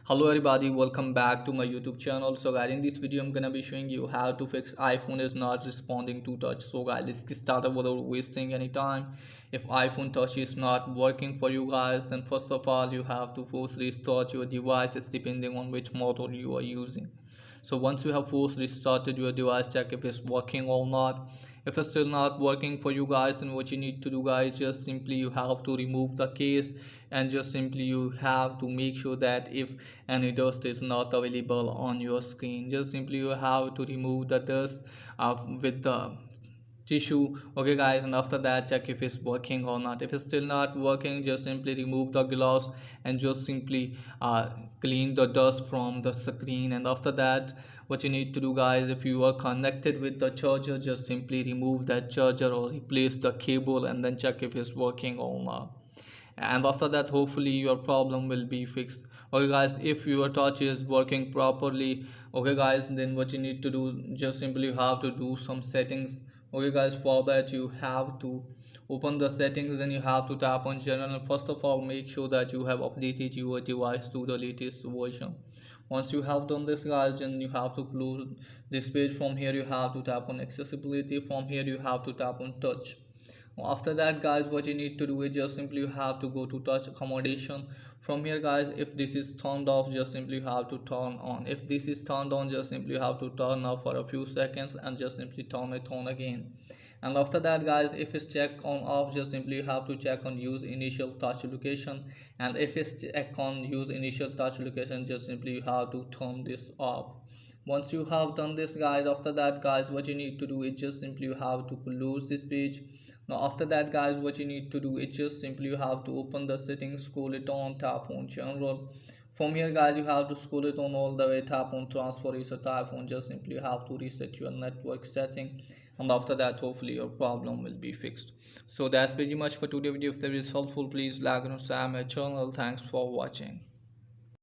Hello everybody, welcome back to my YouTube channel. So guys, in this video I'm gonna be showing you how to fix iPhone is not responding to touch. So guys, let's get started without wasting any time. If iPhone touch is not working for you guys, then first of all you have to force restart your device. It's depending on which model you are using. So once you have forced restarted your device, check if it's working or not. If it's still not working for you guys, then what you need to do guys, just simply you have to remove the case, and just simply you have to make sure that if any dust is not available on your screen, just simply you have to remove the dust with the tissue. Okay guys, and after that check if it's working or not. If it's still not working, just simply remove the glass and just simply clean the dust from the screen. And after that, what you need to do guys, if you are connected with the charger, just simply remove that charger or replace the cable and then check if it's working or not. And after that, hopefully your problem will be fixed. Okay guys, if your touch is working properly, okay guys, then what you need to do, just simply you have to do some settings. Okay guys, for that you have to open the settings, then you have to tap on general. First of all, make sure that you have updated your device to the latest version. Once you have done this guys, then you have to close this page. From here you have to tap on accessibility. From here you have to tap on touch. After that guys, what you need to do is just simply you have to go to touch accommodation. From here guys, if this is turned off, just simply you have to turn on. If this is turned on, just simply you have to turn off for a few seconds and just simply turn it on again. And after that guys, if it's check on off, just simply you have to check on use initial touch location. And if it's check on use initial touch location, just simply you have to turn this off. Once you have done this guys, after that guys, what you need to do is just simply you have to close this page. Now after that guys, what you need to do is just simply you have to open the settings, scroll it on, tap on general. From here guys, you have to scroll it on all the way, tap on transfer reset iPhone. Just simply you have to reset your network setting, and after that hopefully your problem will be fixed. So that's pretty much for today's video. If there is helpful, please like and subscribe my channel. Thanks for watching.